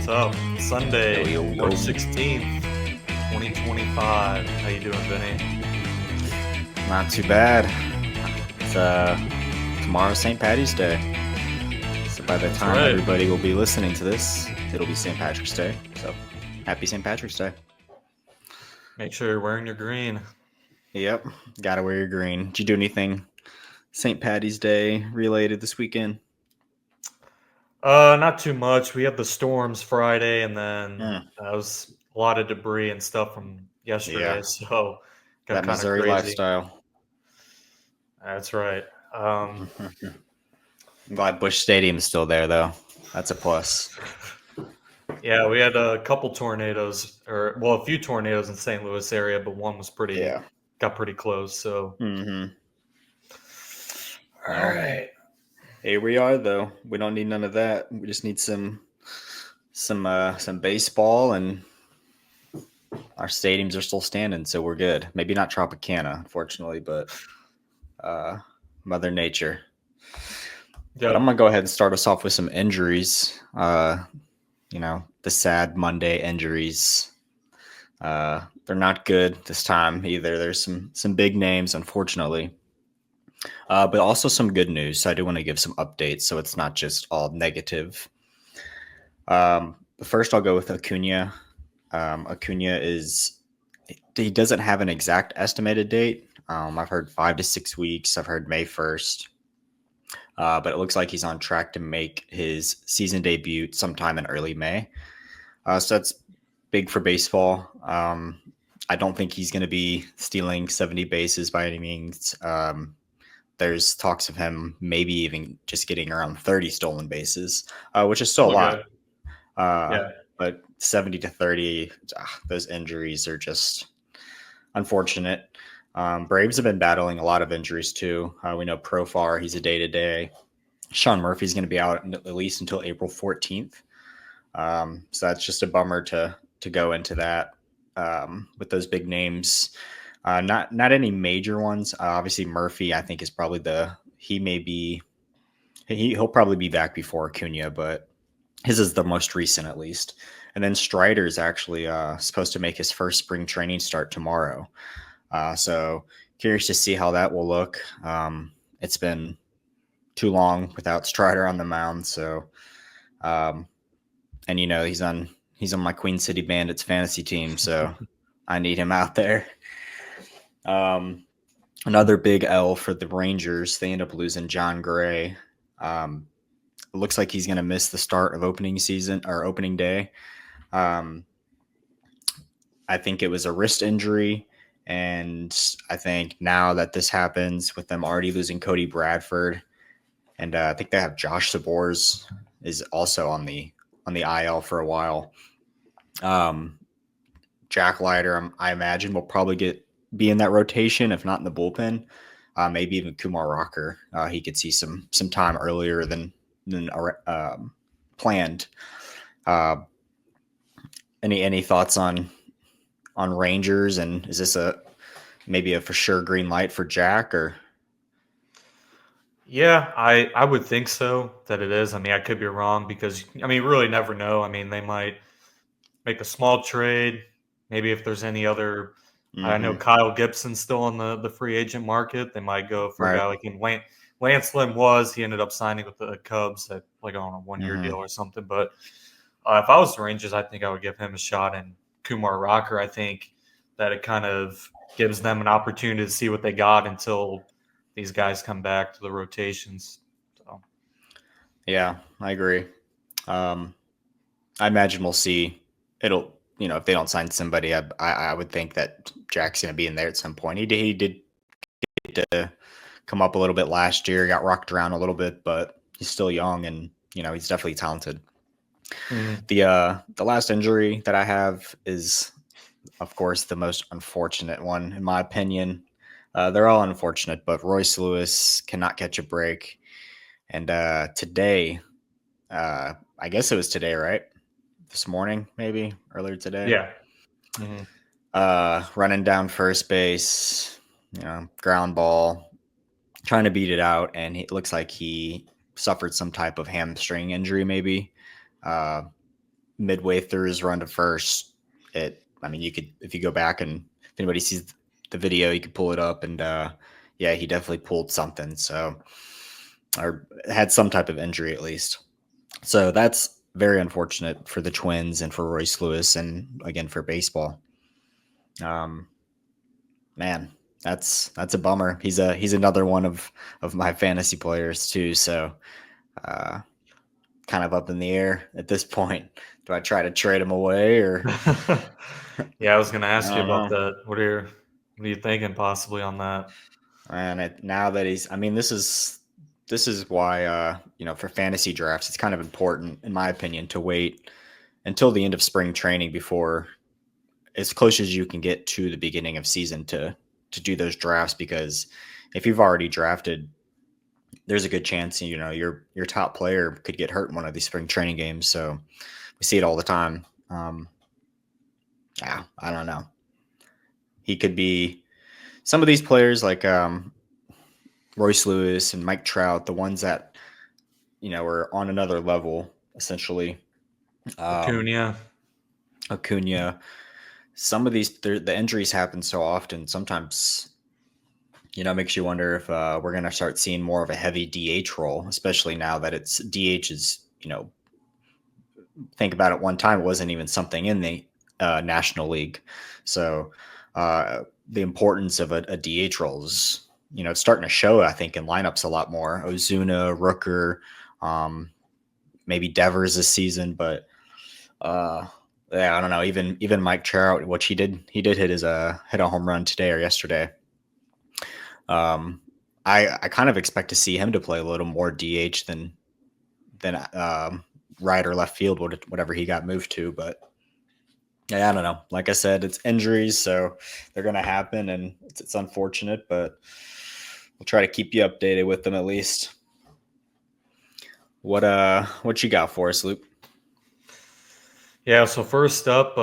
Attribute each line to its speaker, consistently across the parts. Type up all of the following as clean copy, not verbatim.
Speaker 1: What's up?
Speaker 2: Yo,
Speaker 1: Sunday,
Speaker 2: yo, yo.
Speaker 1: March 16th, 2025. How you doing, Vinny?
Speaker 2: Not too bad. It's tomorrow's St. Patty's Day. So by the
Speaker 1: That's
Speaker 2: time
Speaker 1: right.
Speaker 2: everybody will be listening to this, it'll be St. Patrick's Day. So happy St. Patrick's Day.
Speaker 1: Make sure you're wearing your green.
Speaker 2: Yep. Gotta wear your green. Did you do anything St. Patty's Day related this weekend?
Speaker 1: Not too much. We had the storms Friday, and then
Speaker 2: Mm,
Speaker 1: that was a lot of debris and stuff from yesterday,
Speaker 2: yeah.
Speaker 1: so got
Speaker 2: That
Speaker 1: kind of
Speaker 2: Missouri
Speaker 1: crazy.
Speaker 2: lifestyle.
Speaker 1: That's right.
Speaker 2: I'm glad Busch Stadium's still there though. That's a plus.
Speaker 1: Yeah, we had a couple tornadoes, a few tornadoes in St. Louis area, but one was
Speaker 2: Yeah.
Speaker 1: got pretty close. So,
Speaker 2: Mm-hmm.
Speaker 1: all
Speaker 2: Well,
Speaker 1: right.
Speaker 2: here we are though. We don't need none of that. We just need some baseball, and our stadiums are still standing, so we're good. Maybe not Tropicana, unfortunately, but uh, Mother Nature. But I'm
Speaker 1: Yep.
Speaker 2: gonna go ahead and start us off with some injuries. The sad Monday injuries. They're not good this time either. There's some big names, unfortunately, but also some good news. So I do want to give some updates, so it's not just all negative. But first, I'll go with Acuna. Acuna he doesn't have an exact estimated date. I've heard 5 to 6 weeks. I've heard May 1st. But it looks like he's on track to make his season debut sometime in early May. So that's big for baseball. I don't think he's going to be stealing 70 bases by any means. There's talks of him maybe even just getting around 30 stolen bases, which is still a
Speaker 1: Okay.
Speaker 2: lot. Uh,
Speaker 1: Yeah.
Speaker 2: but 70 to 30, those injuries are just unfortunate. Braves have been battling a lot of injuries too. We know Profar, he's a day-to-day. Sean Murphy's going to be out at least until April 14th. So that's just a bummer to go into that with those big names. Not any major ones. Obviously, Murphy, I think, is probably he'll probably be back before Acuna, but his is the most recent at least. And then Strider is actually supposed to make his first spring training start tomorrow. So curious to see how that will look. It's been too long without Strider on the mound. So, and he's on my Queen City Bandits fantasy team, so I need him out there. Um, Another big L for the Rangers. They end up losing John Gray. It looks like he's going to miss the start of opening season or opening day. I think it was a wrist injury. And I think now that this happens with them already losing Cody Bradford, and I think they have Josh Sabors is also on the IL for a while. Jack Leiter, I imagine, will probably be in that rotation, if not in the bullpen. Maybe even Kumar Rocker. He could see some time earlier than planned. Any thoughts on Rangers, and is this maybe a for sure green light for Jack? Or
Speaker 1: Yeah, I would think so that it is. I mean, I could be wrong because you really never know. I mean, they might make a small trade. Maybe if there's any other, I know
Speaker 2: mm-hmm.
Speaker 1: Kyle Gibson's still on the free agent market. They might go for a
Speaker 2: Right?
Speaker 1: guy like Lance Lynn was. He ended up signing with the Cubs at like on a 1 year deal
Speaker 2: Mm-hmm.
Speaker 1: or something. But if I was the Rangers, I think I would give him a shot. And Kumar Rocker, I think that it kind of gives them an opportunity to see what they got until these guys come back to the rotations. So
Speaker 2: Yeah, I agree. Um, I imagine we'll see. It'll if they don't sign somebody, I would think that Jack's going to be in there at some point. He did get to come up a little bit last year, got rocked around a little bit, but he's still young, and he's definitely talented.
Speaker 1: mhm.
Speaker 2: The last injury that I have is, of course, the most unfortunate one in my opinion. They're all unfortunate, but Royce Lewis cannot catch a break, and today, I guess it was today, right? This morning, maybe earlier today.
Speaker 1: Yeah. Mhm.
Speaker 2: Running down first base, ground ball, trying to beat it out, and it looks like he suffered some type of hamstring injury, maybe. Uh, midway through his run to first, I mean, you could, if you go back and if anybody sees the video, you could pull it up and, yeah, he definitely pulled something. So, or had some type of injury at least. So that's very unfortunate for the Twins and for Royce Lewis and again for baseball. Um, man, that's a bummer. He's another one of my fantasy players too. So, uh, kind of up in the air at this point. Do I try to trade him away or
Speaker 1: Yeah, I was going to
Speaker 2: I
Speaker 1: ask you
Speaker 2: don't
Speaker 1: about
Speaker 2: know.
Speaker 1: that. What are you thinking possibly on that?
Speaker 2: And now that I mean, this is why for fantasy drafts, it's kind of important, in my opinion, to wait until the end of spring training before as close as you can get to the beginning of season to do those drafts, because if you've already drafted, there's a good chance your top player could get hurt in one of these spring training games. So we see it all the time. Yeah, I don't know. He could be some of these players like Royce Lewis and Mike Trout, the ones that are on another level essentially. Um,
Speaker 1: Acuna.
Speaker 2: Acuna. Some of these the injuries happen so often. Sometimes it makes you wonder if we're going to start seeing more of a heavy DH role, especially now that it's DH is think about it. One time it wasn't even something in the National League, so the importance of a DH role is it's starting to show. I think in lineups a lot more. Ozuna, Rooker, um, maybe Devers this season, but yeah, I don't know. Even Mike Trout, which he did hit a home run today or yesterday. Um, I kind of expect to see him to play a little more DH than right or left field, whatever he got moved to. But yeah, I don't know. Like I said, it's injuries, so they're going to happen, and it's unfortunate, but we'll try to keep you updated with them at least. What you got for us, Luke?
Speaker 1: Yeah, so first up,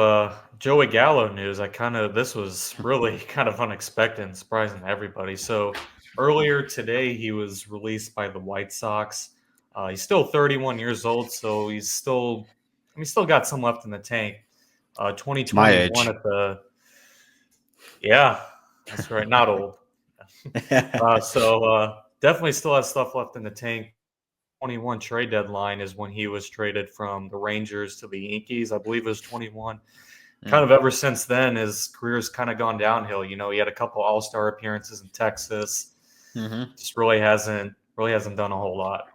Speaker 1: Joey Gallo news. This was really kind of unexpected and surprising to everybody. So earlier today, he was released by the White Sox. He's still 31 years old, so still got some left in the tank.
Speaker 2: It's my
Speaker 1: 2021
Speaker 2: age.
Speaker 1: at yeah, that's right, not old. Definitely still has stuff left in the tank. 21 trade deadline is when he was traded from the Rangers to the Yankees. I believe it was 21. Kind
Speaker 2: Mm,
Speaker 1: of ever since then, his career's kind of gone downhill. He had a couple All-Star appearances in Texas.
Speaker 2: mm-hmm.
Speaker 1: Just really hasn't done a whole lot.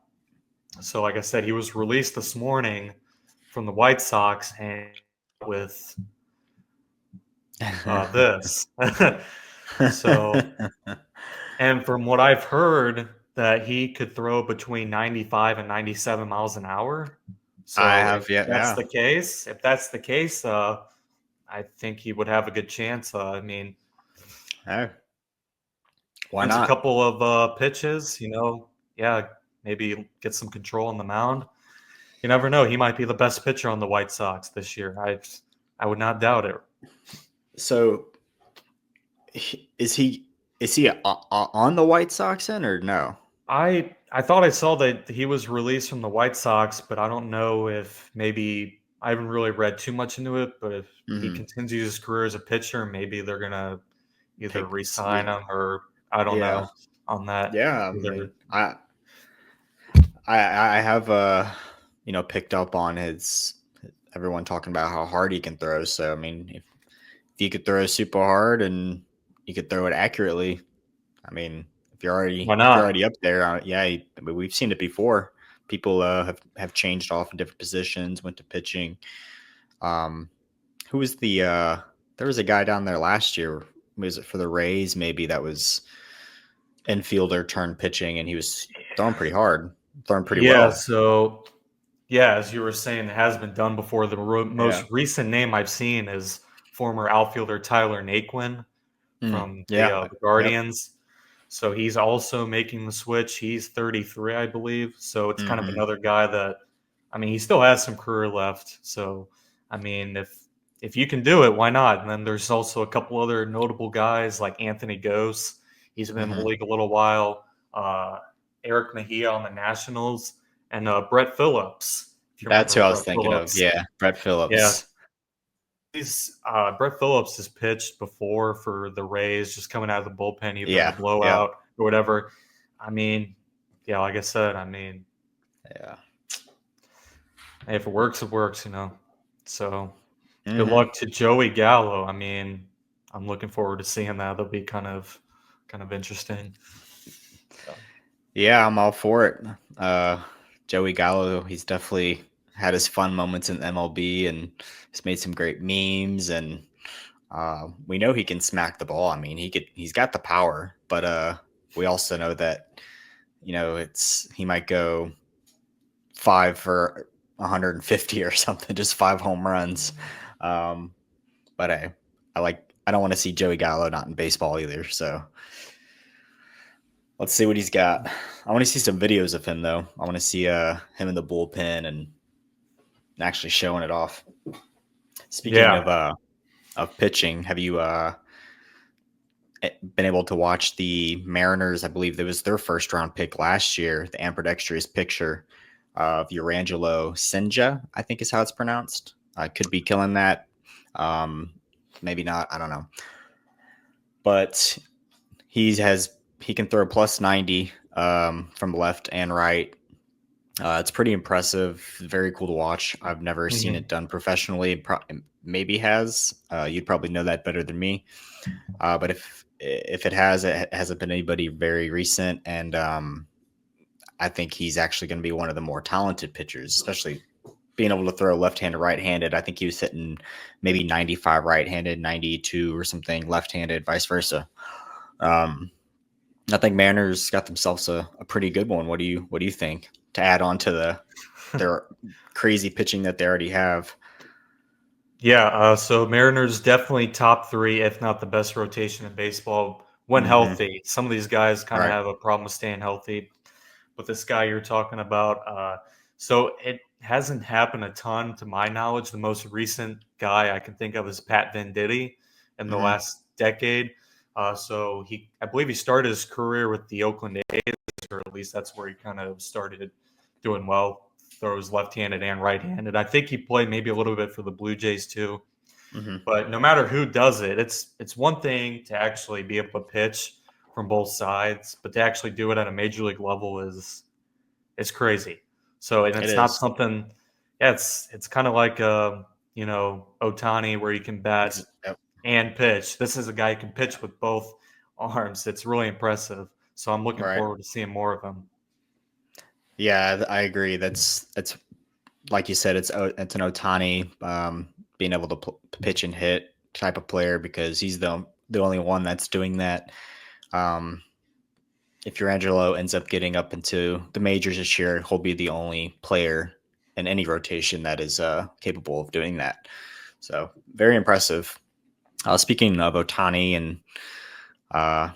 Speaker 1: So, like I said, he was released this morning from the White Sox and with this. So, and from what I've heard, that he could throw between 95 and 97 miles an hour.
Speaker 2: I
Speaker 1: So
Speaker 2: have, yeah, yeah.
Speaker 1: if that's the case, I think he would have a good chance.
Speaker 2: Hey, why
Speaker 1: Learns a
Speaker 2: not?
Speaker 1: couple of pitches, yeah, maybe get some control on the mound. You never know. He might be the best pitcher on the White Sox this year. I would not doubt it.
Speaker 2: So is he on the White Sox then or no?
Speaker 1: I thought I saw that he was released from the White Sox, but I don't know if maybe I haven't really read too much into it. But if he
Speaker 2: Mm-hmm.
Speaker 1: continues his career as a pitcher, maybe they're gonna either
Speaker 2: Take
Speaker 1: re-sign him or I don't
Speaker 2: yeah,
Speaker 1: know on that.
Speaker 2: yeah. I
Speaker 1: Either
Speaker 2: mean, I have picked up on his everyone talking about how hard he can throw. So I mean, if you could throw super hard and you could throw it accurately, I mean, if you're
Speaker 1: why
Speaker 2: already
Speaker 1: not?
Speaker 2: up there, yeah. I mean, we've seen it before. People have changed off in different positions, went to pitching. Um, who was there was a guy down there last year. Was it for the Rays? Maybe that was infielder turned pitching, and he was throwing pretty hard, throwing pretty
Speaker 1: Yeah.
Speaker 2: well.
Speaker 1: So yeah, as you were saying, it has been done before. The most
Speaker 2: Yeah.
Speaker 1: recent name I've seen is former outfielder Tyler Naquin from the
Speaker 2: Yeah. Yep.
Speaker 1: Guardians. So he's also making the switch. He's 33, I believe. So it's kind of
Speaker 2: Hmm.
Speaker 1: another guy that, he still has some career left. So, if you can do it, why not? And then there's also a couple other notable guys like Anthony Gose. He's been in the
Speaker 2: Hmm.
Speaker 1: league a little while. Eric Mejia on the Nationals, and Brett Phillips. If you
Speaker 2: That's
Speaker 1: remember
Speaker 2: who I was
Speaker 1: Brett
Speaker 2: thinking of.
Speaker 1: Phillips.
Speaker 2: Yeah, Brett
Speaker 1: Yeah,
Speaker 2: Phillips.
Speaker 1: he's Brett Phillips has pitched before for the Rays, just coming out of the bullpen, either in a
Speaker 2: Yeah, yeah,
Speaker 1: blowout or whatever. I mean, yeah, like I said, I mean,
Speaker 2: yeah.
Speaker 1: hey, if it works, it works, you know. So good
Speaker 2: Hmm.
Speaker 1: luck to Joey Gallo. I mean, I'm looking forward to seeing that. That'll be kind of interesting. So,
Speaker 2: Yeah, I'm all for it. Joey Gallo, he's definitely had his fun moments in MLB and he's made some great memes and we know he can smack the ball. I mean, he's got the power, but we also know that it's he might go 5 for 150 or something, just 5 home runs. Um, but I don't want to see Joey Gallo not in baseball either. So let's see what he's got. I want to see some videos of him though. I want to see him in the bullpen and actually showing it off. Speaking
Speaker 1: yeah.
Speaker 2: of pitching, have you been able to watch the Mariners? I believe that was their first round pick last year, the ambidextrous pitcher of Jurrangelo Cijntje, I think is how it's pronounced. I could be killing that. Um, Maybe not. I don't know. But he can throw plus 90 from left and right. It's pretty impressive. Very cool to watch. I've never seen
Speaker 1: Mhm.
Speaker 2: it done professionally. Maybe has. You'd probably know that better than me. But if it has, it hasn't been anybody very recent, and I think he's actually going to be one of the more talented pitchers, especially being able to throw left-handed, right-handed. I think he was hitting maybe 95 right-handed, 92 or something left-handed, vice versa. Um, I think Mariners got themselves a pretty good one. What do you think to add on to their crazy pitching that they already have?
Speaker 1: Yeah, so Mariners definitely top three, if not the best rotation in baseball when
Speaker 2: Hmm.
Speaker 1: healthy. Some of these guys kind of
Speaker 2: Right.
Speaker 1: have a problem with staying healthy, but this guy you're talking about, so it hasn't happened a ton to my knowledge. The most recent guy I can think of is Pat Venditti in the
Speaker 2: Hmm.
Speaker 1: last decade. So I believe he started his career with the Oakland A's, or at least that's where he kind of started doing well. Throws left-handed and right-handed. I think he played maybe a little bit for the Blue Jays too.
Speaker 2: Hmm.
Speaker 1: But no matter who does it, it's one thing to actually be able to pitch from both sides, but to actually do it at a major league level is it's crazy. So and
Speaker 2: It
Speaker 1: it's not
Speaker 2: is.
Speaker 1: something. Yeah, it's kind of like Otani where you can bat
Speaker 2: Yep.
Speaker 1: and pitch. This is a guy who can pitch with both arms. It's really impressive. So I'm looking
Speaker 2: Right.
Speaker 1: forward to seeing more of him.
Speaker 2: Yeah, I agree. That's like you said. It's an Otani being able to pitch and hit type of player because he's the only one that's doing that. Um, if Jurrangelo ends up getting up into the majors this year, he'll be the only player in any rotation that is capable of doing that. So very impressive. Speaking of Otani and uh,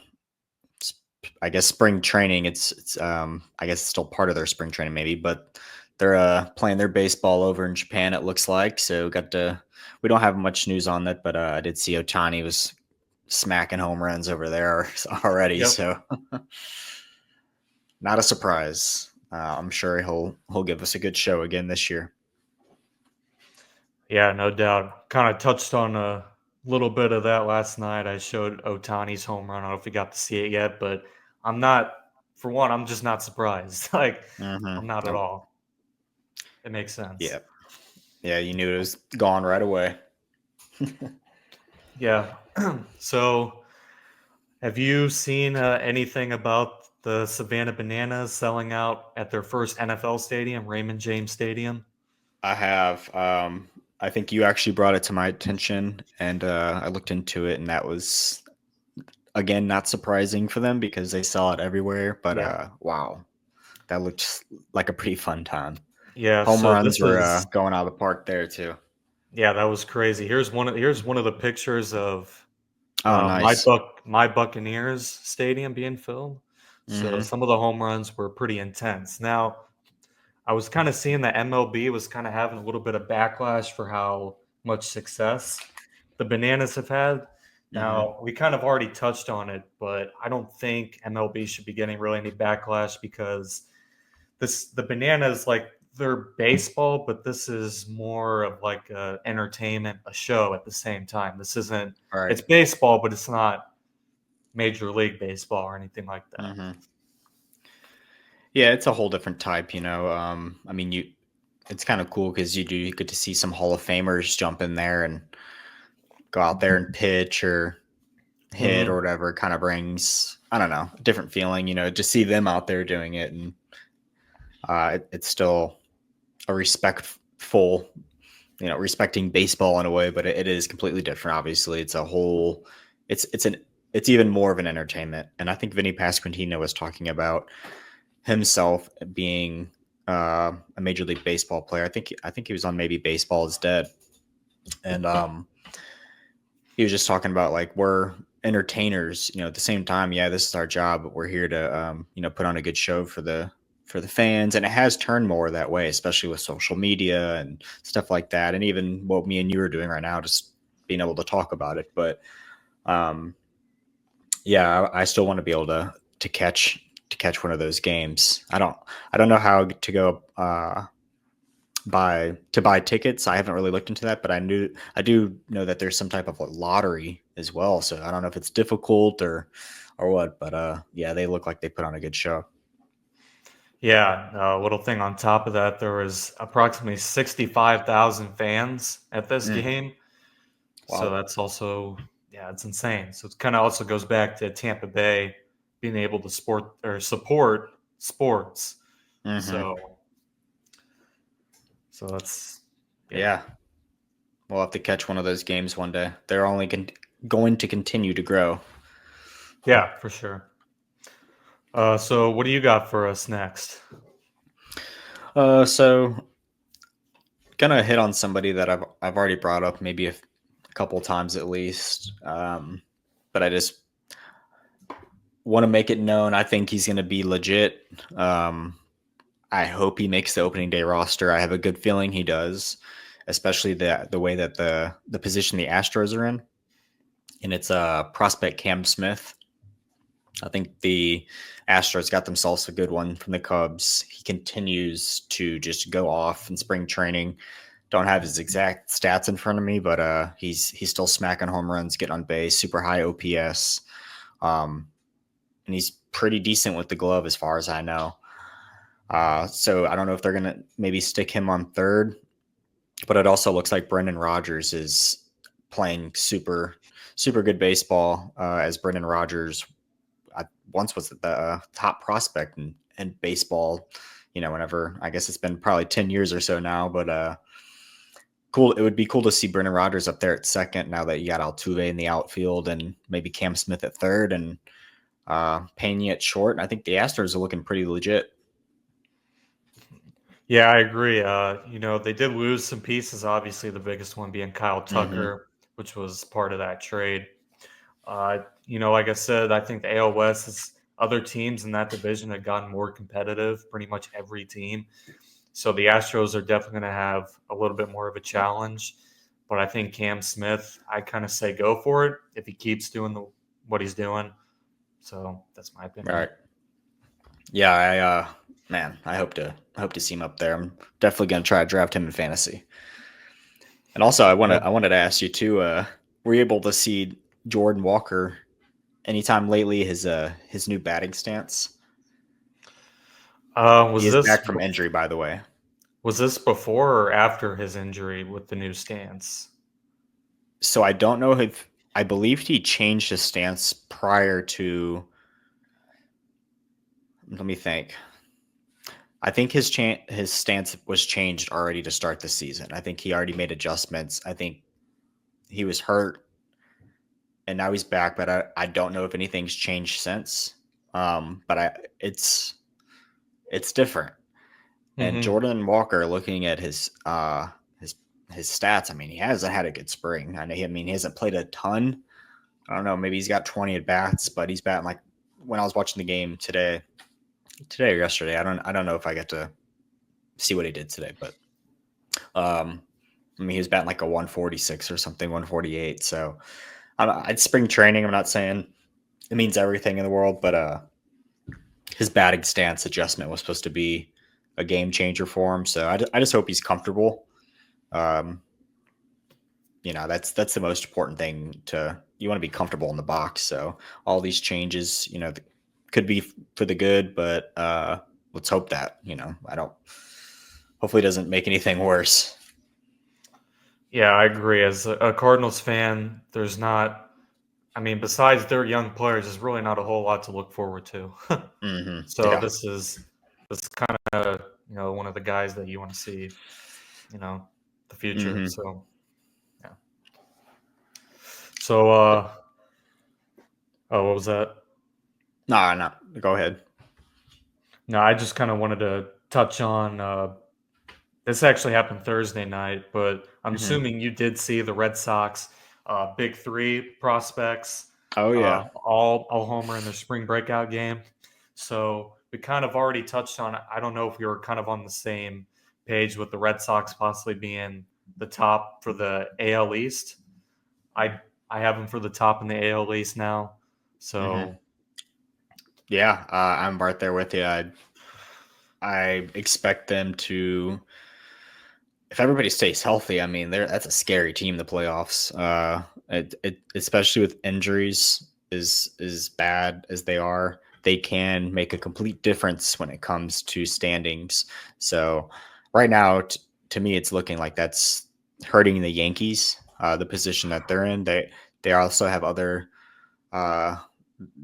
Speaker 2: I guess spring training, it's I guess it's still part of their spring training maybe, but they're playing their baseball over in Japan. It looks like we don't have much news on that, but I did see Otani was smacking home runs over there already,
Speaker 1: Yep.
Speaker 2: so not a surprise. I'm sure he'll give us a good show again this year.
Speaker 1: Yeah, no doubt. Kind of touched on a little bit of that last night. I showed Otani's home run. I don't know if you got to see it yet, but I'm not, for one, I'm just not surprised. Like, I'm not at
Speaker 2: Nope.
Speaker 1: all. It makes sense.
Speaker 2: Yeah. Yeah. You knew it was gone right away.
Speaker 1: Yeah. So, have you seen anything about the Savannah Bananas selling out at their first NFL stadium, Raymond James Stadium?
Speaker 2: I have. I think you actually brought it to my attention, and I looked into it, and that was again not surprising for them because they sell it everywhere. But
Speaker 1: Yeah.
Speaker 2: wow, that looked like a pretty fun time.
Speaker 1: Yeah.
Speaker 2: Home
Speaker 1: So
Speaker 2: runs
Speaker 1: this
Speaker 2: were
Speaker 1: is
Speaker 2: going out of the park there too.
Speaker 1: Yeah, that was crazy. Here's one of the pictures of
Speaker 2: Oh, nice.
Speaker 1: my Buccaneers stadium being filled. So
Speaker 2: Hmm.
Speaker 1: some of the home runs were pretty intense. Now, I was kind of seeing that MLB was kind of having a little bit of backlash for how much success the Bananas have had.
Speaker 2: Hmm.
Speaker 1: Now, we kind of already touched on it, but I don't think MLB should be getting really any backlash because the Bananas, like they're baseball, but this is more of like a entertainment, a show at the same time. This isn't.
Speaker 2: All right.
Speaker 1: It's baseball, but it's not Major League Baseball or anything like that.
Speaker 2: Mm-hmm. Yeah, it's a whole different type, I mean, it's kind of cool because you get to see some Hall of Famers jump in there and go out there and pitch or hit or
Speaker 1: Hmm.
Speaker 2: whatever. Kind of brings, I don't know, a different feeling, to see them out there doing it. And it's still a respectful, respecting baseball in a way, but it is completely different. Obviously, it's a whole, it's even more of an entertainment. And I think Vinny Pasquantino was talking about himself being a Major League Baseball player. I think he was on maybe Baseball is Dead, and he was just talking about like we're entertainers. At the same time, yeah, this is our job, but we're here to put on a good show for the fans, and it has turned more that way, especially with social media and stuff like that, and even what me and you are doing right now, just being able to talk about it. But um, yeah, I still want to be able to catch one of those games. I don't know how to go buy tickets. I haven't really looked into that, but I do know that there's some type of lottery as well. So I don't know if it's difficult or what, but yeah, they look like they put on a good show.
Speaker 1: Yeah, a little thing on top of that, there was approximately 65,000 fans at this
Speaker 2: Mm,
Speaker 1: game. So
Speaker 2: wow.
Speaker 1: that's also, yeah, it's insane. So it kind of also goes back to Tampa Bay being able to support sports.
Speaker 2: Hmm.
Speaker 1: So, so that's, yeah,
Speaker 2: Yeah, we'll have to catch one of those games one day. They're only going to continue to grow.
Speaker 1: yeah, for sure. So what do you got for us next?
Speaker 2: So gonna hit on somebody that I've already brought up maybe a couple times at least, but I just want to make it known. I think he's gonna be legit. Um, I hope he makes the opening day roster. I have a good feeling he does, especially the way that the position the Astros are in, and it's prospect Cam Smith. I think the Astros got themselves a good one from the Cubs. He continues to just go off in spring training. Don't have his exact stats in front of me, but he's still smacking home runs, getting on base, super high OPS, um, and he's pretty decent with the glove as far as I know. So I don't know if they're gonna maybe stick him on third, but it also looks like Brendan Rodgers is playing super good baseball. As Brendan Rodgers once was the top prospect in baseball. Whenever I guess it's been probably 10 years or so now, but cool. It would be cool to see Brendan Rodgers up there at second now that you got Altuve in the outfield and maybe Cam Smith at third and Pena at short. I think the Astros are looking pretty legit.
Speaker 1: Yeah, I agree. They did lose some pieces. Obviously, the biggest one being Kyle
Speaker 2: Mm-hmm.
Speaker 1: Tucker, which was part of that trade. Like I said, I think the AL West is other teams in that division have gotten more competitive. Pretty much every team. So the Astros are definitely going to have a little bit more of a challenge. But I think Cam Smith, I kind of say go for it if he keeps doing what he's doing. So that's my
Speaker 2: All
Speaker 1: opinion.
Speaker 2: right. Yeah, man, I hope to see him up there. I'm definitely gonna try to draft him in fantasy. And also,
Speaker 1: Yep.
Speaker 2: I wanted to ask you too. Were you able to see Jordan Walker anytime lately? His new batting stance. He
Speaker 1: Was
Speaker 2: is
Speaker 1: this
Speaker 2: back from injury, by the way.
Speaker 1: was this before or after his injury with the new stance?
Speaker 2: So I don't know if I believed he changed his stance prior to. Let me think. I think his stance was changed already to start the season. I think he already made adjustments. I think he was hurt and now he's back, but I don't know if anything's changed since. But it's different. And
Speaker 1: Hmm.
Speaker 2: Jordan Walker, looking at his his stats, I mean, he hasn't had a good spring. I mean, he hasn't played a ton. I don't know, maybe he's got 20 at bats, but he's batting like when I was watching the game today or yesterday. I don't know if I get to see what he did today, but um, I mean, he was batting like a 146 or something, 148. So it's spring training. I'm not saying it means everything in the world, but his batting stance adjustment was supposed to be a game changer for him. So I just hope he's comfortable. That's the most important thing. You want to be comfortable in the box. So all these changes, could be for the good, but let's hope that hopefully it doesn't make anything worse.
Speaker 1: Yeah, I agree. As a Cardinals fan, there's not, I mean, besides their young players, there's really not a whole lot to look forward to. So
Speaker 2: Yeah.
Speaker 1: this is kind of, one of the guys that you want to see, the future. So, yeah. So, oh, what was that?
Speaker 2: No, go ahead.
Speaker 1: No, I just kind of wanted to touch on this actually happened Thursday night, but I'm assuming you did see the Red Sox big three prospects
Speaker 2: Oh yeah.
Speaker 1: all homer in their spring breakout game. So we kind of already touched on it. I don't know if we were kind of on the same page with the Red Sox possibly being the top for the AL East. I have them for the top in the AL East now. So
Speaker 2: Yeah, I'm right there with you. I expect them to, if everybody stays healthy. I mean, that's a scary team. The playoffs, especially with injuries, is bad as they are. They can make a complete difference when it comes to standings. So right now, to me, it's looking like that's hurting the Yankees. The position that they're in. They also have other.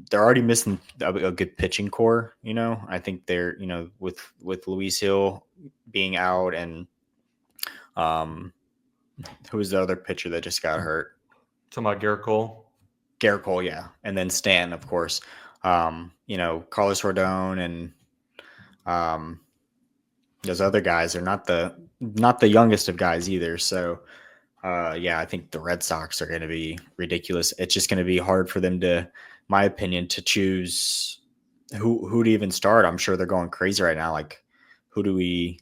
Speaker 2: They're already missing a good pitching core. I think they're with Luis Hill being out and who was the other pitcher that just got hurt?
Speaker 1: talking about Garrett Cole.
Speaker 2: Garrett Cole, yeah, and then Stan, of course. Carlos Rodon and those other guys are not the youngest of guys either. So I think the Red Sox are going to be ridiculous. It's just going to be hard for them to, my opinion, to choose who to even start. I'm sure they're going crazy right now. Like, who's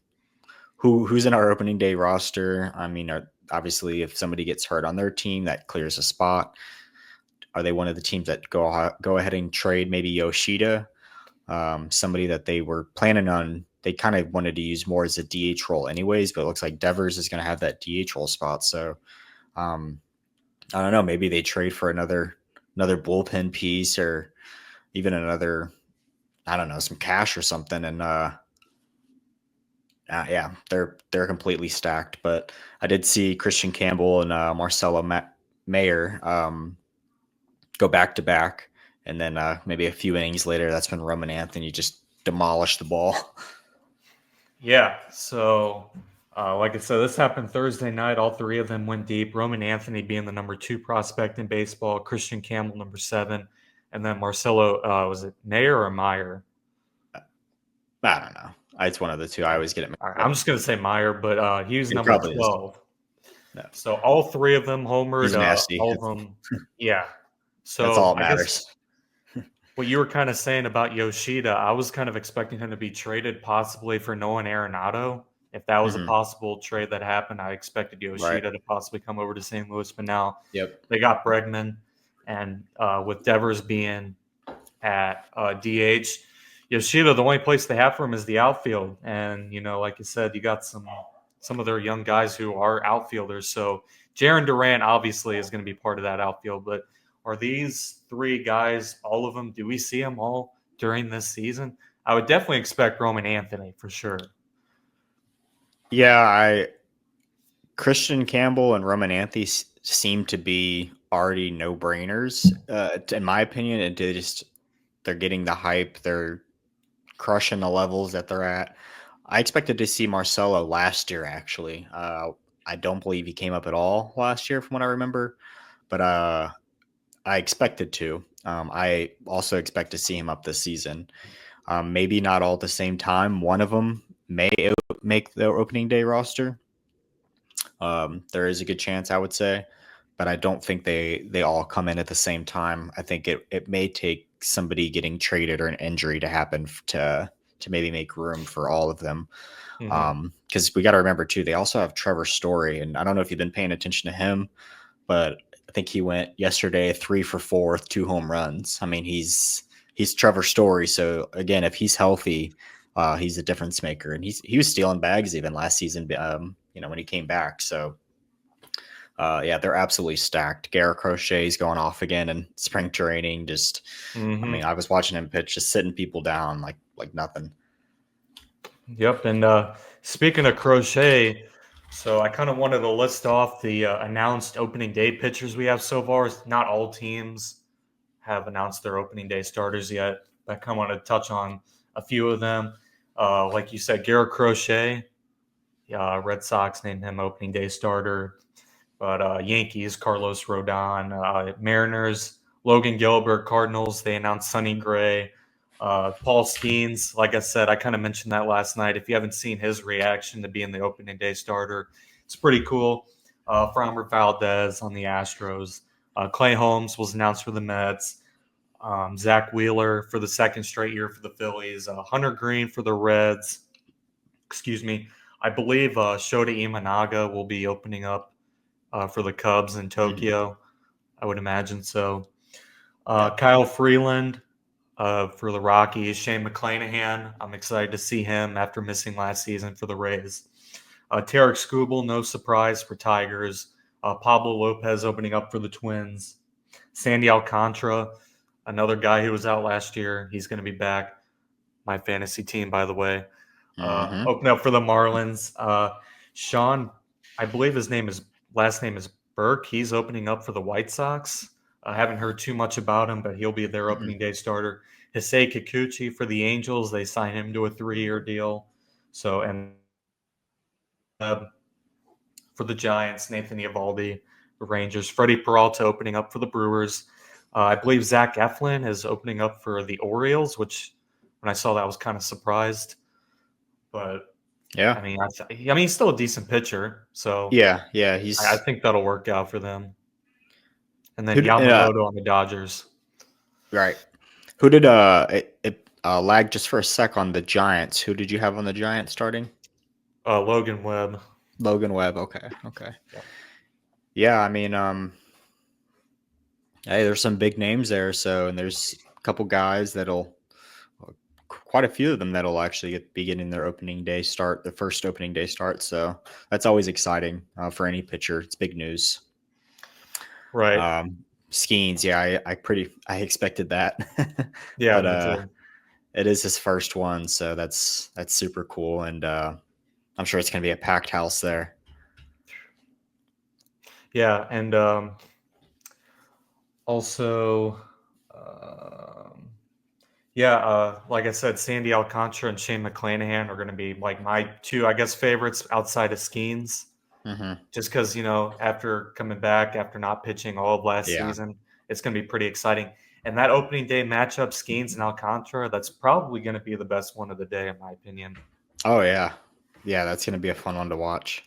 Speaker 2: in our opening day roster? I mean, obviously, if somebody gets hurt on their team, that clears a spot. Are they one of the teams that go ahead and trade maybe Yoshida, somebody that they were planning on? They kind of wanted to use more as a DH role anyways, but it looks like Devers is going to have that DH role spot. So I don't know. Maybe they trade for another bullpen piece or even another, I don't know, some cash or something. And they're completely stacked. But I did see Christian Campbell and Marcelo Mayer go back to back, and then maybe a few innings later, that's when Roman Anthony just demolished the ball.
Speaker 1: Yeah. So, like I said, this happened Thursday night. All three of them went deep. Roman Anthony being the number 2 prospect in baseball, Christian Campbell number 7, and then Marcelo. Was it Mayer or Meyer?
Speaker 2: I don't know. It's one of the two. I always get it.
Speaker 1: All right, I'm just gonna say Meyer, but he was
Speaker 2: It
Speaker 1: number
Speaker 2: probably is.
Speaker 1: 12.
Speaker 2: No.
Speaker 1: So all three of them homered.
Speaker 2: He's nasty.
Speaker 1: All of them. Yeah. So
Speaker 2: that's all that
Speaker 1: I
Speaker 2: matters.
Speaker 1: guess what you were kind of saying about Yoshida, I was kind of expecting him to be traded possibly for Nolan Arenado. If that was a possible trade that happened, I expected Yoshida to possibly come over to St. Louis. But now they got Bregman, and with Devers being at DH, Yoshida, the only place they have for him is the outfield. And, like you said, you got some of their young guys who are outfielders. So Jaron Durant obviously is going to be part of that outfield, but are these three guys, all of them, do we see them all during this season? I would definitely expect Roman Anthony for sure.
Speaker 2: Yeah, Christian Campbell and Roman Anthony seem to be already no-brainers, in my opinion, and they're getting the hype. They're crushing the levels that they're at. I expected to see Marcelo last year, actually. I don't believe he came up at all last year from what I remember, but I expected to. I also expect to see him up this season. Maybe not all at the same time. One of them may make the opening day roster. There is a good chance, I would say, but I don't think they all come in at the same time. I think it may take somebody getting traded or an injury to happen to maybe make room for all of them. Because we got to remember too, they also have Trevor Story, and I don't know if you've been paying attention to him, but I think he went yesterday 3 for 4 with 2 home runs. I mean, he's Trevor Story. So again, if he's healthy, He's a difference maker, and he was stealing bags even last season. When he came back. So yeah, they're absolutely stacked. Garrett Crochet's going off again in spring training. I mean,
Speaker 1: Hmm.
Speaker 2: I was watching him pitch, just sitting people down like nothing.
Speaker 1: Yep. And speaking of Crochet, so I kind of wanted to list off the announced opening day pitchers we have so far. Not all teams have announced their opening day starters yet. I kind of want to touch on a few of them. Like you said, Garrett Crochet, Red Sox named him opening day starter. But Yankees, Carlos Rodon, Mariners, Logan Gilbert, Cardinals, they announced Sonny Gray. Paul Skeens, like I said, I kind of mentioned that last night. If you haven't seen his reaction to being the opening day starter, it's pretty cool. Framber Valdez on the Astros. Clay Holmes was announced for the Mets. Zach Wheeler for the second straight year for the Phillies. Hunter Green for the Reds. Excuse me. I believe Shota Imanaga will be opening up for the Cubs in
Speaker 2: Mm-hmm.
Speaker 1: Tokyo. I would imagine so.
Speaker 2: Yeah.
Speaker 1: Kyle Freeland for the Rockies. Shane McClanahan. I'm excited to see him after missing last season for the Rays. Tarek Skubal, no surprise for Tigers. Pablo Lopez opening up for the Twins. Sandy Alcantara, another guy who was out last year. He's going to be back. My fantasy team, by the way.
Speaker 2: Mm-hmm.
Speaker 1: Open up for the Marlins. Sean, I believe his last name is Burke. He's opening up for the White Sox. I haven't heard too much about him, but he'll be their
Speaker 2: Mm-hmm.
Speaker 1: opening day starter. Hisei Kikuchi for the Angels. They signed him to a 3-year deal. So, and for the Giants, Nathan Eovaldi, the Rangers. Freddie Peralta opening up for the Brewers. I believe Zach Eflin is opening up for the Orioles, which when I saw that I was kind of surprised. But
Speaker 2: Yeah.
Speaker 1: I mean, he's still a decent pitcher, so
Speaker 2: Yeah.
Speaker 1: I
Speaker 2: He's
Speaker 1: think that'll work out for them. And then
Speaker 2: who?
Speaker 1: Yamamoto on the Dodgers.
Speaker 2: Right. Who did it lag just for a sec on the Giants? Who did you have on the Giants starting?
Speaker 1: Logan Webb.
Speaker 2: Logan Webb. Okay.
Speaker 1: Yeah.
Speaker 2: Yeah, I mean, hey, there's some big names there. And there's a couple guys quite a few of them that'll actually be getting their the first opening day start. So that's always exciting for any pitcher. It's big news.
Speaker 1: Right.
Speaker 2: Skeens, yeah, I expected that,
Speaker 1: Yeah,
Speaker 2: but
Speaker 1: me too.
Speaker 2: it is his first one, so that's super cool, and I'm sure it's gonna be a packed house there.
Speaker 1: Yeah, and also, um, yeah, like I said, Sandy Alcantara and Shane McClanahan are going to be like my two, I guess, favorites outside of Skeens.
Speaker 2: Mm-hmm.
Speaker 1: Just because, after coming back, after not pitching all of last
Speaker 2: Yeah.
Speaker 1: season, it's going to be pretty exciting. And that opening day matchup, Skeens and Alcantara, that's probably going to be the best one of the day, in my opinion.
Speaker 2: Oh yeah, yeah. That's gonna be a fun one to watch.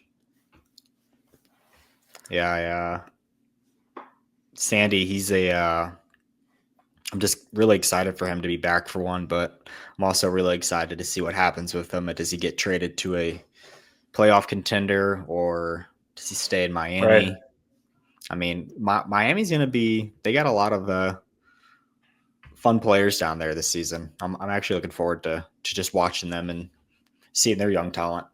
Speaker 2: Yeah. Sandy, he's a. I'm just really excited for him to be back for one, but I'm also really excited to see what happens with him. Does he get traded to a playoff contender or does he stay in
Speaker 1: Right.
Speaker 2: Miami? I mean, Miami's going to be, they got a lot of fun players down there this season. I'm actually looking forward to just watching them and seeing their young talent.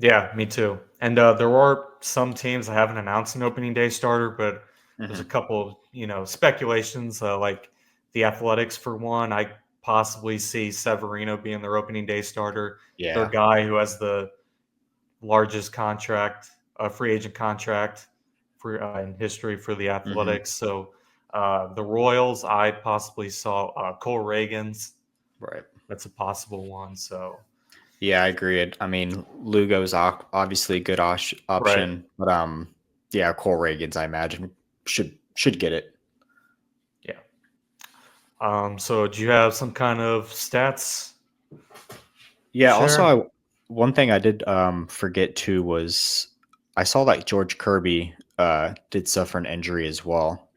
Speaker 1: Yeah, me too. And there are some teams that haven't announced an opening day starter, but there's a
Speaker 2: Mm-hmm.
Speaker 1: couple, speculations, like the Athletics for one. I possibly see Severino being their opening day starter. Their
Speaker 2: Yeah.
Speaker 1: guy who has the largest contract, free agent contract for in history for the
Speaker 2: Mm-hmm.
Speaker 1: Athletics. So the Royals, I possibly saw Cole Reagans.
Speaker 2: Right.
Speaker 1: That's a possible one. So
Speaker 2: Yeah, I agree. I mean, Lugo's obviously a good
Speaker 1: right,
Speaker 2: option, but yeah, Cole Reagans, I imagine, should get it.
Speaker 1: yeah. So do you have some kind of stats to
Speaker 2: Yeah. Also,
Speaker 1: share?
Speaker 2: one thing I did forget too was I saw that George Kirby did suffer an injury as well.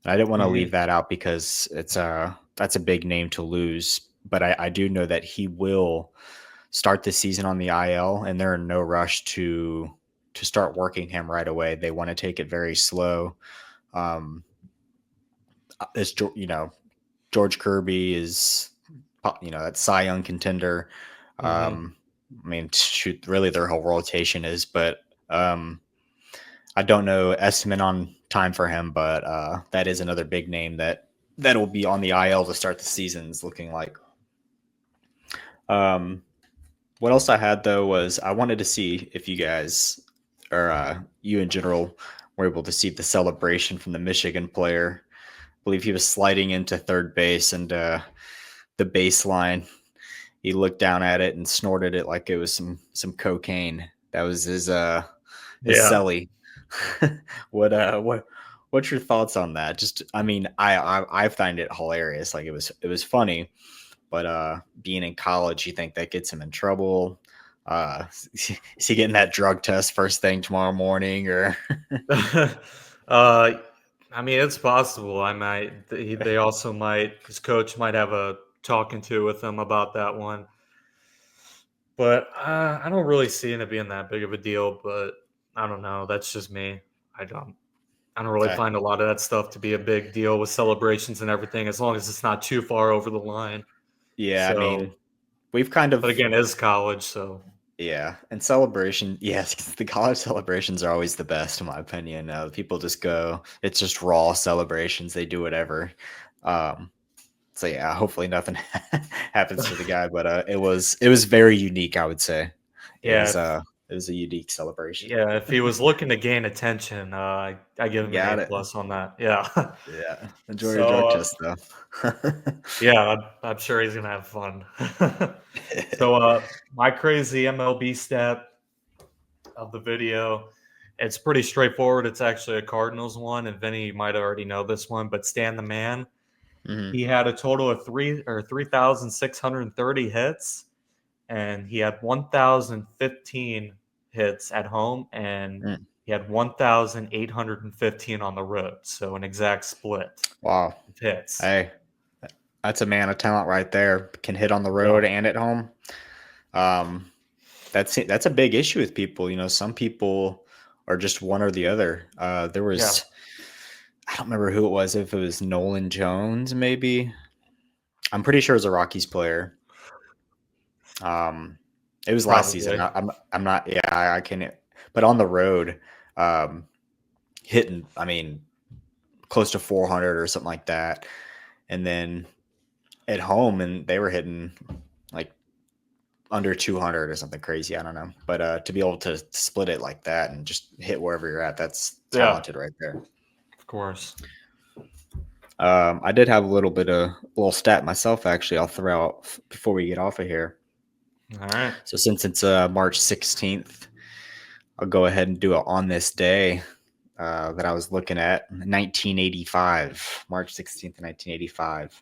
Speaker 2: And I didn't want to leave
Speaker 1: Mhm.
Speaker 2: that out because that's a big name to lose. But I do know that he will start the season on the IL, and they're in no rush to start working him right away. They want to take it very slow. Um, as George Kirby is that Cy Young contender.
Speaker 1: Hmm.
Speaker 2: I mean, shoot, really their whole rotation is, but I don't know estimate on time for him, but that is another big name that will be on the IL to start the season. Is looking like. Um, what else I had though was I wanted to see if you guys or you in general were able to see the celebration from the Michigan player. I believe he was sliding into third base and the baseline. He looked down at it and snorted it like it was some cocaine. That was his
Speaker 1: Yeah.
Speaker 2: celly. What's your thoughts on that? Just I mean, I find it hilarious. Like it was funny, but being in college, you think that gets him in trouble? Is he getting that drug test first thing tomorrow morning or
Speaker 1: uh, I mean, it's possible. I might. They also might. His coach might have a talking to with him about that one. But I don't really see it being that big of a deal. But I don't know. That's just me. I don't. I don't really
Speaker 2: uh,
Speaker 1: find a lot of that stuff to be a big deal with celebrations and everything, as long as it's not too far over the line.
Speaker 2: yeah, I
Speaker 1: So,
Speaker 2: mean, we've kind
Speaker 1: but
Speaker 2: of
Speaker 1: again, it's college, so
Speaker 2: yeah, and celebration, yes, 'cause the college celebrations are always the best in my opinion. People just go, it's just raw celebrations. They do whatever. Um, so yeah, hopefully nothing happens to the guy, but it was very unique. I would say it
Speaker 1: yeah,
Speaker 2: was it was a unique celebration.
Speaker 1: yeah. If he was looking to gain attention, I give him an A
Speaker 2: Got it.
Speaker 1: plus on that. Yeah.
Speaker 2: Yeah, enjoy your
Speaker 1: So
Speaker 2: drug test though.
Speaker 1: yeah, I'm sure he's gonna have fun. So my crazy MLB stat of the video. It's pretty straightforward. It's actually a Cardinals one, and Vinny, you might already know this one, but Stan the Man,
Speaker 2: Mhm.
Speaker 1: he had a total of 3,630 hits, and he had 1,015 hits at home, and
Speaker 2: Mm.
Speaker 1: he had 1,815 on the road. So an exact split
Speaker 2: Wow.
Speaker 1: of hits.
Speaker 2: Hey, that's a man of talent right there. Can hit on the
Speaker 1: Yeah,
Speaker 2: road and at home. Um, that's a big issue with people. Some people are just one or the other. There
Speaker 1: yeah,
Speaker 2: was I don't remember who it was. If it was Nolan Jones, maybe. I'm pretty sure it was a Rockies player. Um, it was last season.
Speaker 1: probably.
Speaker 2: I'm not. Yeah, I can. But on the road, um, hitting. I mean, close to 400 or something like that. And then at home, and they were hitting like under 200 or something crazy. I don't know. But to be able to split it like that and just hit wherever you're at, that's
Speaker 1: Yeah,
Speaker 2: talented right there.
Speaker 1: of course.
Speaker 2: I did have a little stat myself, actually. I'll throw out before we get off of here.
Speaker 1: All right.
Speaker 2: So since it's March 16th, I'll go ahead and do it on this day that I was looking at, 1985, March 16th, 1985.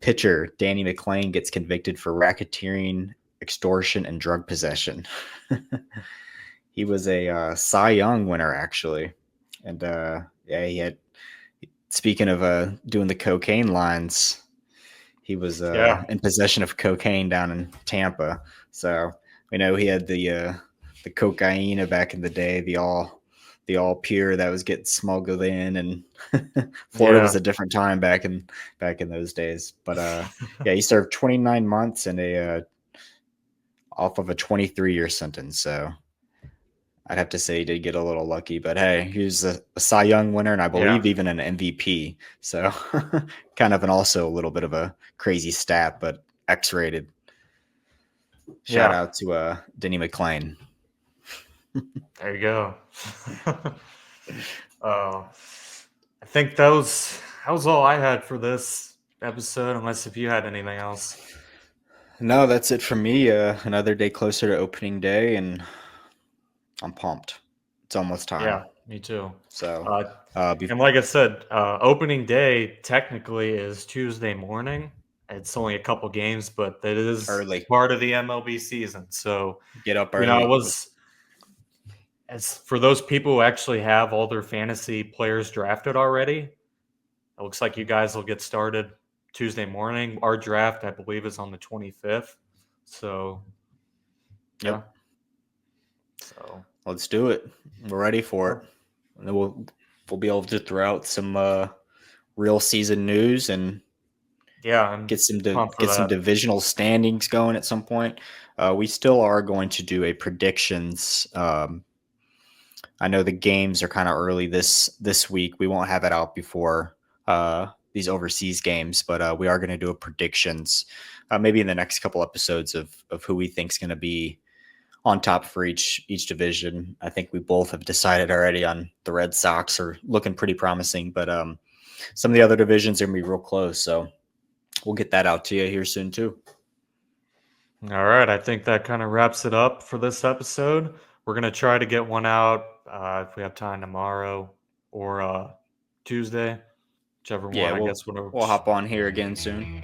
Speaker 2: Pitcher Danny McClain gets convicted for racketeering, extortion, and drug possession. He was a Cy Young winner, actually. And yeah, he had, speaking of doing the cocaine lines, he was
Speaker 1: Yeah,
Speaker 2: in possession of cocaine down in Tampa. So we know he had the cocaine back in the day, the all pure that was getting smuggled in, and Florida
Speaker 1: yeah,
Speaker 2: was a different time back in those days. But yeah, he served 29 months and a off of a 23-year sentence. So I'd have to say he did get a little lucky, but hey, he was a Cy Young winner, and I
Speaker 1: yeah,
Speaker 2: believe even an MVP. So kind of also a little bit of a crazy stat, but X-rated. Shout
Speaker 1: yeah.
Speaker 2: out to Denny McClain.
Speaker 1: There you go. Oh, I think that was all I had for this episode. Unless if you had anything else.
Speaker 2: No, that's it for me. Another day closer to opening day, and I'm pumped. It's almost time.
Speaker 1: Yeah, me too.
Speaker 2: So,
Speaker 1: Uh,
Speaker 2: be
Speaker 1: and like I said, opening day technically is Tuesday morning. It's only a couple games, but it is
Speaker 2: early.
Speaker 1: part of the MLB season. So,
Speaker 2: Get up
Speaker 1: it
Speaker 2: early.
Speaker 1: was as for those people who actually have all their fantasy players drafted already. It looks like you guys will get started Tuesday morning. Our draft, I believe, is on the 25th. So, yeah.
Speaker 2: Yep.
Speaker 1: So,
Speaker 2: Let's do it. We're ready for
Speaker 1: yeah.
Speaker 2: it. And then we'll be able to throw out some real season news and
Speaker 1: Yeah, I'm
Speaker 2: get some
Speaker 1: pumped for
Speaker 2: get some
Speaker 1: that.
Speaker 2: divisional standings going at some point. We still are going to do a predictions. I know the games are kind of early this week. We won't have it out before these overseas games, but we are going to do a predictions maybe in the next couple episodes of who we think is going to be on top for each division. I think we both have decided already on the Red Sox are looking pretty promising, but some of the other divisions are going to be real close. So we'll get that out to you here soon too.
Speaker 1: All right, I think that kind of wraps it up for this episode. We're gonna try to get one out if we have time tomorrow or Tuesday, whichever one.
Speaker 2: Yeah,
Speaker 1: I
Speaker 2: we'll
Speaker 1: guess whatever.
Speaker 2: we'll hop on here again soon.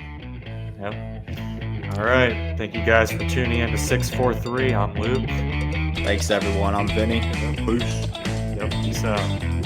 Speaker 1: Yep. All right. Thank you guys for tuning in to 643. I'm Luke.
Speaker 2: Thanks everyone. I'm Vinny. Peace.
Speaker 1: Yep. Peace out.